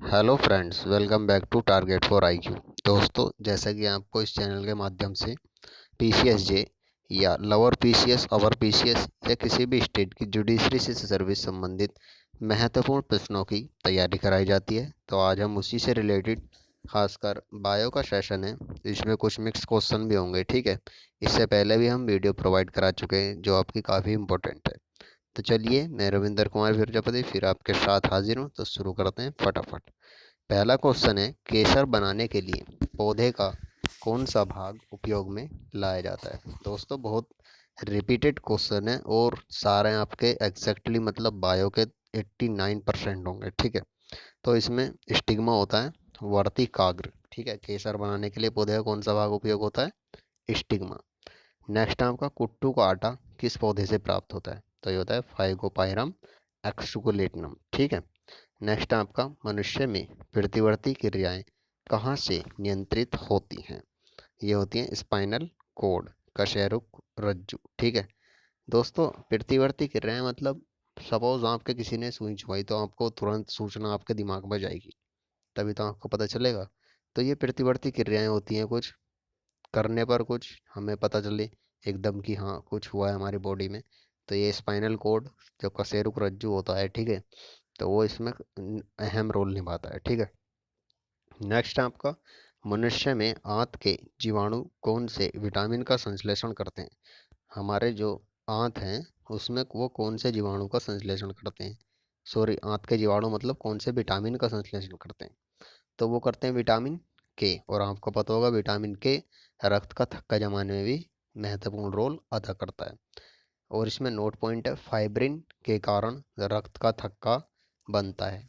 Hello friends, welcome back to target for IQ. दोस्तों, जैसा कि आपको इस चैनल के माध्यम से पीसीएसजे या लोअर पीसीएस, अपर पीसीएस या किसी भी स्टेट की जुडिशरी से सर्विस संबंधित महत्वपूर्ण प्रश्नों की तैयारी कराई जाती है। तो आज हम उसी से रिलेटेड खासकर बायो का सेशन है। इसमें कुछ मिक्स क्वेश्चन भी होंगे, ठीक है। इससे पहले भी हम वीडियो प्रोवाइड करा चुके हैं जो आपकी काफ़ी इंपॉर्टेंट है। तो चलिए, मैं रविंदर कुमार प्रजापति फिर आपके साथ हाजिर हूँ। तो शुरू करते हैं फटाफट। पहला क्वेश्चन है, केसर बनाने के लिए पौधे का कौन सा भाग उपयोग में लाया जाता है। दोस्तों, बहुत रिपीटेड क्वेश्चन है और सारे आपके एग्जैक्टली मतलब बायो के 89% होंगे, ठीक है। तो इसमें स्टिग्मा होता है, वर्तिकाग्र, ठीक है। केसर बनाने के लिए पौधे का कौन सा भाग उपयोग होता है? स्टिग्मा। नेक्स्ट आपका, कुट्टू का आटा किस पौधे से प्राप्त होता है? तो ये होता है फाइगोपायरम एक्सुकुलेटनम, ठीक है। नेक्स्ट आपका, मनुष्य में प्रतिवर्ती क्रियाएं कहाँ से नियंत्रित होती हैं? ये होती हैं स्पाइनल कोड, कशेरुक रज्जु, ठीक है। दोस्तों, प्रतिवर्ती क्रियाएं मतलब सपोज आपके किसी ने सुई छुआई तो आपको तुरंत सूचना आपके दिमाग में जाएगी, तभी तो आपको पता चलेगा। तो ये प्रतिवर्ती क्रियाएं होती हैं, कुछ करने पर कुछ हमें पता चले एकदम कि हाँ कुछ हुआ है हमारी बॉडी में। तो ये स्पाइनल कोड जो कशेरुक रज्जु होता है, ठीक है, तो वो इसमें अहम रोल निभाता है, ठीक है। नेक्स्ट आपका, मनुष्य में आंत के जीवाणु कौन से विटामिन का संश्लेषण करते हैं? हमारे जो आंत हैं उसमें वो कौन से जीवाणु का संश्लेषण करते हैं? सॉरी, आंत के जीवाणु मतलब कौन से विटामिन का संश्लेषण करते हैं? तो वो करते हैं विटामिन के। और आपको पता होगा विटामिन के रक्त का थक्का जमाने में भी महत्वपूर्ण रोल अदा करता है। और इसमें नोट पॉइंट है, फाइब्रिन के कारण रक्त का थक्का बनता है।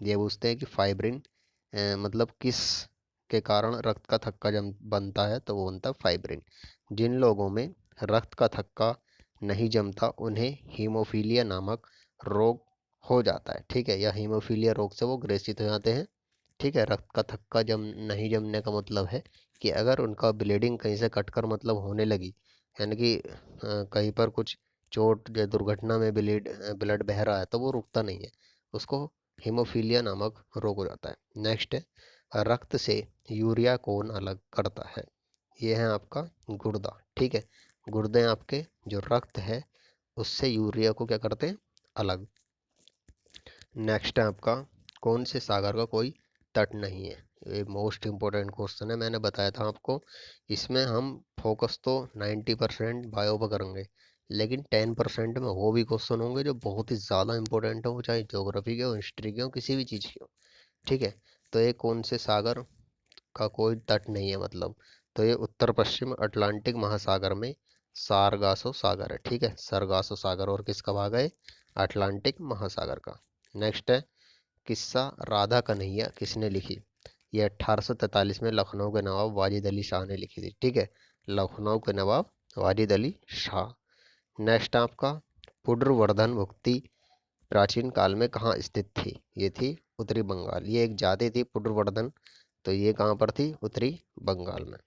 ये पूछते हैं कि फाइब्रिन मतलब किस के कारण रक्त का थक्का जम बनता है? तो वो बनता है फाइब्रिन। जिन लोगों में रक्त का थक्का नहीं जमता उन्हें हीमोफीलिया नामक रोग हो जाता है, ठीक है। या हीमोफीलिया रोग से वो ग्रसित हो जाते हैं, ठीक है। रक्त का थक्का जम नहीं जमने का मतलब है कि अगर उनका ब्लीडिंग कहीं से कटकर मतलब होने लगी, यानी कि कहीं पर कुछ चोट या दुर्घटना में ब्लड बह रहा है तो वो रुकता नहीं है, उसको हीमोफीलिया नामक रोग हो जाता है। नेक्स्ट है, रक्त से यूरिया कौन अलग करता है? ये है आपका गुर्दा, ठीक है। गुर्दे आपके जो रक्त है उससे यूरिया को क्या करते हैं? अलग। नेक्स्ट है आपका, कौन से सागर का कोई तट नहीं है? ये मोस्ट इम्पोर्टेंट क्वेश्चन है, मैंने बताया था आपको। इसमें हम फोकस तो 90% बायो पर करेंगे, लेकिन 10% में वो भी क्वेश्चन होंगे जो बहुत ही ज़्यादा इंपॉर्टेंट हो, चाहे ज्योग्राफी के हो, हिस्ट्री के हो, किसी भी चीज़ के हो, ठीक है। तो ये कौन से सागर का कोई तट नहीं है मतलब? तो ये उत्तर पश्चिम अटलांटिक महासागर में सारगासो सागर है, ठीक है। सरगासो सागर। और किसका भाग है? अटलांटिक महासागर का। नेक्स्ट है, किस्सा राधा कन्हैया किसने लिखी? ये 1843 में लखनऊ के नवाब वाजिद अली शाह ने लिखी थी, ठीक है। लखनऊ के नवाब वाजिद अली शाह। नेक्स्ट आपका, पुड्रवर्धन भुक्ति प्राचीन काल में कहाँ स्थित थी? ये थी उत्तरी बंगाल। ये एक जाति थी पुड्रवर्धन, तो ये कहाँ पर थी? उत्तरी बंगाल में।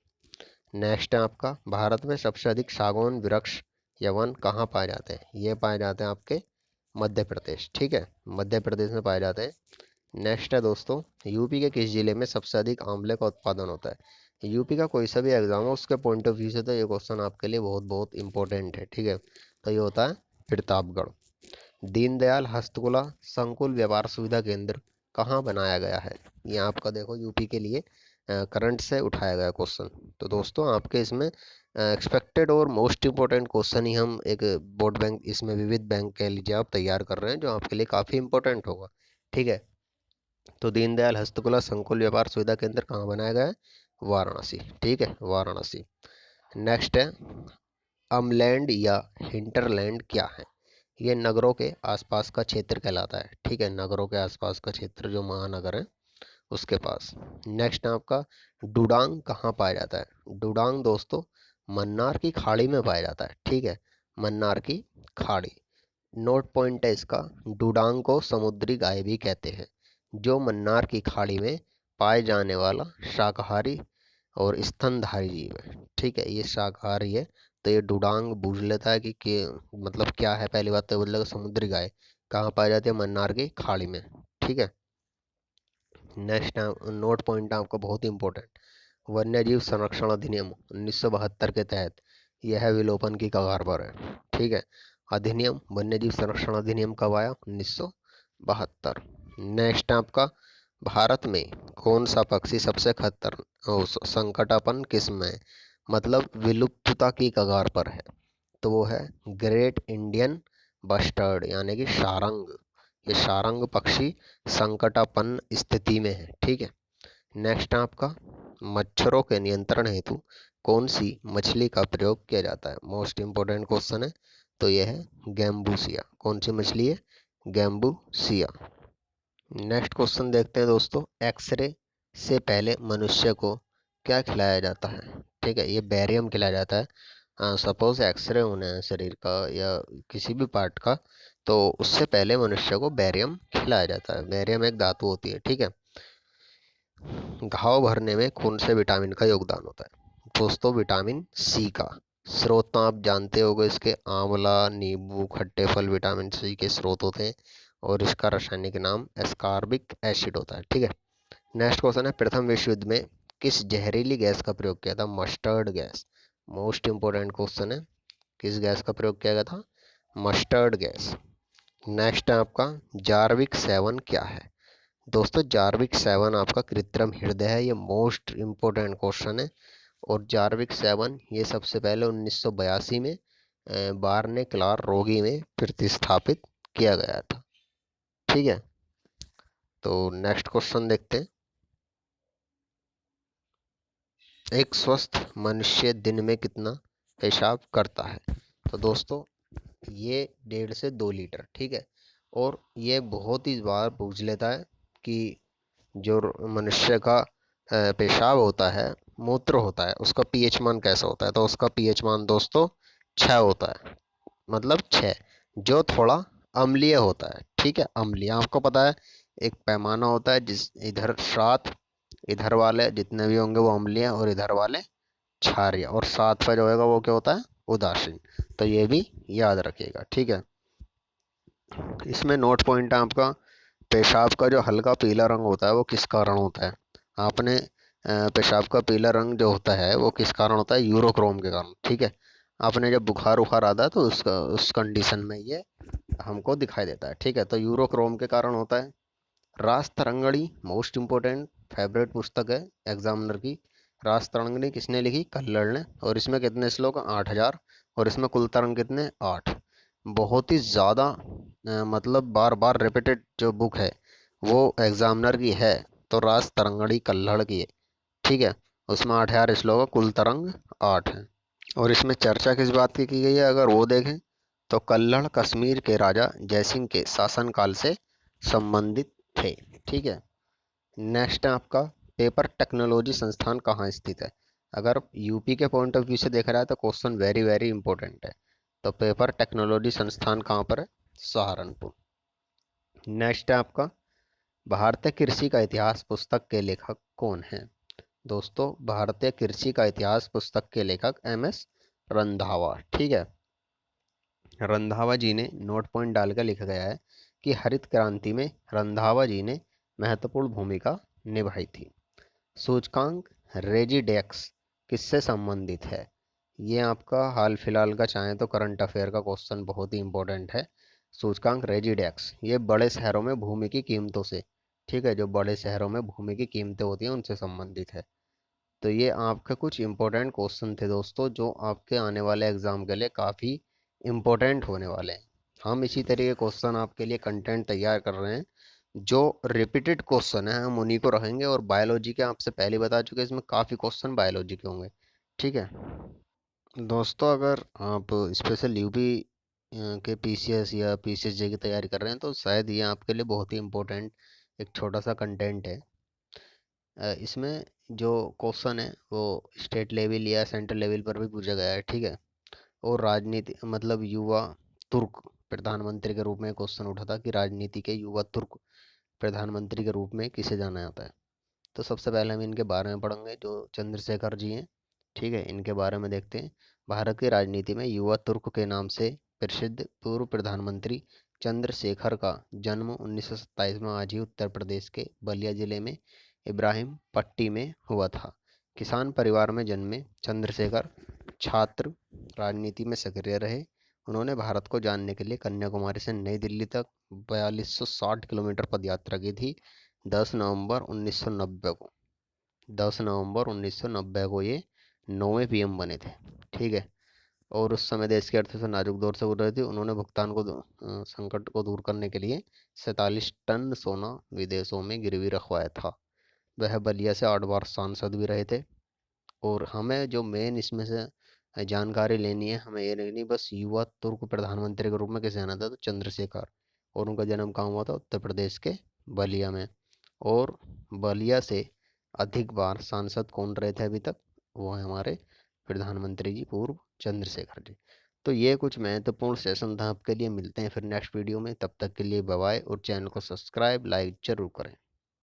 नेक्स्ट है आपका, भारत में सबसे अधिक सागौन वृक्ष या वन कहाँ पाए जाते हैं? ये पाए जाते हैं आपके मध्य प्रदेश, ठीक है। मध्य प्रदेश में पाए जाते हैं। नेक्स्ट है दोस्तों, यूपी के किस जिले में सबसे अधिक आंवले का उत्पादन होता है? यूपी का कोई सा भी एग्जाम हो उसके पॉइंट ऑफ व्यू से तो ये क्वेश्चन आपके लिए बहुत बहुत इंपॉर्टेंट है, ठीक है। तो ये होता है प्रतापगढ़। दीनदयाल हस्तकला संकुल व्यापार सुविधा केंद्र कहाँ बनाया गया है? ये आपका देखो यूपी के लिए करंट से उठाया गया क्वेश्चन। तो दोस्तों, आपके इसमें एक्सपेक्टेड और मोस्ट इंपॉर्टेंट क्वेश्चन ही हम एक बोर्ड बैंक, इसमें विविध बैंक कह लीजिए आप, तैयार कर रहे हैं जो आपके लिए काफ़ी इंपॉर्टेंट होगा, ठीक है। तो दीनदयाल हस्तकला संकुल व्यापार सुविधा केंद्र कहाँ बनाया गया है? वाराणसी, ठीक है, वाराणसी। नेक्स्ट है, अमलैंड या हिंटरलैंड क्या है? ये नगरों के आसपास का क्षेत्र कहलाता है, ठीक है। नगरों के आसपास का क्षेत्र जो महानगर है उसके पास। नेक्स्ट है आपका, डुडांग कहाँ पाया जाता है? डुडांग दोस्तों मन्नार की खाड़ी में पाया जाता है, ठीक है। मन्नार की खाड़ी। नोट पॉइंट है इसका, डुडांग को समुद्री गाय भी कहते हैं, जो मन्नार की खाड़ी में पाए जाने वाला शाकाहारी और स्तनधारी जीव है, ठीक है। ये शाकाहारी है। तो ये डुडांग बूझ लेता है कि मतलब क्या है। पहली बात तो बोलेगा समुद्री गाय कहाँ पाई जाती है? मन्नार की खाड़ी में, ठीक है। नेक्स्ट नोट पॉइंट आपका बहुत इंपॉर्टेंट। वन्यजीव संरक्षण अधिनियम 1972 के तहत यह विलोपन की कगार पर है। ठीक है, अधिनियम वन्यजीव संरक्षण अधिनियम कब आया? 1972। नेक्स्ट आपका, भारत में कौन सा पक्षी सबसे खतर संकटापन्न किस्म है, मतलब विलुप्तता की कगार पर है? तो वो है ग्रेट इंडियन बस्टर्ड, यानी कि सारंग। ये सारंग पक्षी संकटापन्न स्थिति में है। ठीक है। नेक्स्ट आपका, मच्छरों के नियंत्रण हेतु कौन सी मछली का प्रयोग किया जाता है? मोस्ट इंपोर्टेंट क्वेश्चन है। तो यह है गैम्बूसिया। कौन सी मछली है? गैम्बूसिया। नेक्स्ट क्वेश्चन देखते हैं दोस्तों, एक्सरे से पहले मनुष्य को क्या खिलाया जाता है? ठीक है, ये बैरियम खिलाया जाता है। सपोज एक्सरे होना है शरीर का या किसी भी पार्ट का, तो उससे पहले मनुष्य को बैरियम खिलाया जाता है। बैरियम एक धातु होती है। ठीक है। घाव भरने में कौन से विटामिन का योगदान होता है? दोस्तों, विटामिन सी का। स्रोत तो आप जानते होंगे इसके, आंवला, नींबू, खट्टे फल विटामिन सी के स्रोत होते हैं और इसका रासायनिक नाम एस्कॉर्बिक एसिड होता है। ठीक है। नेक्स्ट क्वेश्चन है, प्रथम विश्व युद्ध में किस जहरीली गैस का प्रयोग किया था? Mustard gas. Most important question है, किस गैस का प्रयोग किया गया था? Mustard gas. नेक्स्ट है आपका, जार्विक 7 क्या है? दोस्तों, जार्विक 7 आपका कृत्रिम हृदय है। ये मोस्ट इम्पोर्टेंट क्वेश्चन है। और जार्विक 7 ये सबसे पहले 1982 में बार्ने क्लार रोगी में प्रतिस्थापित किया गया था। ठीक है। तो नेक्स्ट क्वेश्चन देखते हैं, एक स्वस्थ मनुष्य दिन में कितना पेशाब करता है? तो दोस्तों, ये 1.5 से 2 लीटर। ठीक है। और ये बहुत ही बार पूछ लेता है कि जो मनुष्य का पेशाब होता है, मूत्र होता है, उसका पीएच मान कैसा होता है? तो उसका पीएच मान दोस्तों 6 होता है, मतलब 6, जो थोड़ा अम्लीय होता है। ठीक है, अम्लीय आपको पता है, एक पैमाना होता है जिस इधर 7, इधर वाले जितने भी होंगे वो अम्लीय और इधर वाले क्षारीय, और 7 पर जो होगा वो क्या होता है? उदासीन। तो ये भी याद रखिएगा। ठीक है। इसमें नोट पॉइंट है आपका, पेशाब का जो हल्का पीला रंग होता है वो किस कारण होता है? आपने पेशाब का पीला रंग जो होता है वो किस कारण होता है? यूरोक्रोम के कारण। ठीक है। आपने जब बुखार उखार आता है तो उस कंडीशन में ये हमको दिखाई देता है। ठीक है। तो यूरोक्रोम के कारण होता है। रास तरंगणी मोस्ट इम्पोर्टेंट फेवरेट पुस्तक है एग्जामिनर की। रास तरंगणी किसने लिखी? कल्लड़ ने। और इसमें कितने श्लोक? 8,000। और इसमें कुल तरंग कितने? 8। बहुत ही ज़्यादा मतलब बार बार रिपीटेड जो बुक है वो एग्जामिनर की है, तो रास तरंगणी कल्हड़ की है। ठीक है। उसमें 8,000 श्लोक है, कुल तरंग 8 है। और इसमें चर्चा किस बात की गई है अगर वो देखें, तो कल्हड़ कश्मीर के राजा जयसिंह के शासनकाल से संबंधित थे। ठीक है। नेक्स्ट है आपका, पेपर टेक्नोलॉजी संस्थान कहाँ स्थित है? अगर यूपी के पॉइंट ऑफ व्यू से देखा जाए तो क्वेश्चन वेरी वेरी इंपॉर्टेंट है। तो पेपर टेक्नोलॉजी संस्थान कहाँ पर है? सहारनपुर। नेक्स्ट है आपका, भारतीय कृषि का इतिहास पुस्तक के लेखक कौन है? दोस्तों, भारतीय कृषि का इतिहास पुस्तक के लेखक MS रंधावा। ठीक है। रंधावा जी ने नोट पॉइंट डालकर लिखा गया है कि हरित क्रांति में रंधावा जी ने महत्वपूर्ण भूमिका निभाई थी। सूचकांक रेजिडेक्स किससे संबंधित है? ये आपका हाल फिलहाल का चाहें तो करंट अफेयर का क्वेश्चन बहुत ही इंपॉर्टेंट है। सूचकांक रेजिडेक्स ये बड़े शहरों में भूमि की कीमतों से, ठीक है, जो बड़े शहरों में भूमि की कीमतें होती हैं उनसे संबंधित है। तो ये आपके कुछ इंपॉर्टेंट क्वेश्चन थे दोस्तों, जो आपके आने वाले एग्जाम के लिए काफ़ी इम्पोर्टेंट होने वाले हैं। हम इसी तरह के क्वेश्चन आपके लिए कंटेंट तैयार कर रहे हैं। जो रिपीटेड क्वेश्चन है हम उन्हीं को रहेंगे, और बायोलॉजी के आपसे पहले बता चुके हैं इसमें काफ़ी क्वेश्चन बायोलॉजी के होंगे। ठीक है दोस्तों, अगर आप स्पेशल यूपी के PCS या PCSJ की तैयारी कर रहे हैं तो शायद ये आपके लिए बहुत ही इम्पोर्टेंट एक छोटा सा कंटेंट है। इसमें जो क्वेश्चन है वो स्टेट लेवल या सेंट्रल लेवल पर भी पूछा गया है। ठीक है। और राजनीति मतलब युवा तुर्क प्रधानमंत्री के रूप में क्वेश्चन उठा था कि राजनीति के युवा तुर्क प्रधानमंत्री के रूप में किसे जाना जाता है? तो सबसे पहले हम इनके बारे में पढ़ेंगे, जो चंद्रशेखर जी हैं। ठीक है, इनके बारे में देखते हैं। भारत की राजनीति में युवा तुर्क के नाम से प्रसिद्ध पूर्व प्रधानमंत्री चंद्रशेखर का जन्म 1927 में आज ही उत्तर प्रदेश के बलिया जिले में इब्राहिम पट्टी में हुआ था। किसान परिवार में जन्मे चंद्रशेखर छात्र राजनीति में सक्रिय रहे। उन्होंने भारत को जानने के लिए कन्याकुमारी से नई दिल्ली तक 4260 किलोमीटर पद यात्रा की थी। 10 नवंबर 1990 को ये 9वें पीएम बने थे। ठीक है। और उस समय देश की अर्थव्यवस्था नाजुक दौर से गुजर रही थी। उन्होंने भुगतान को संकट को दूर करने के लिए 47 टन सोना विदेशों में गिरवी रखवाया था। वह बलिया से 8 बार सांसद भी रहे थे। और हमें जो मेन इसमें से जानकारी लेनी है, हमें ये लेनी बस युवा तुर्क प्रधानमंत्री के रूप में किसे जाना था, तो चंद्रशेखर। और उनका जन्म कहाँ हुआ था? उत्तर प्रदेश के बलिया में। और बलिया से अधिक बार सांसद कौन रहे थे अभी तक? वो है हमारे प्रधानमंत्री जी पूर्व चंद्रशेखर जी। तो ये कुछ महत्वपूर्ण सेशन था आपके लिए। मिलते हैं फिर नेक्स्ट वीडियो में, तब तक के लिए बाय बाय। और चैनल को सब्सक्राइब लाइक जरूर करें।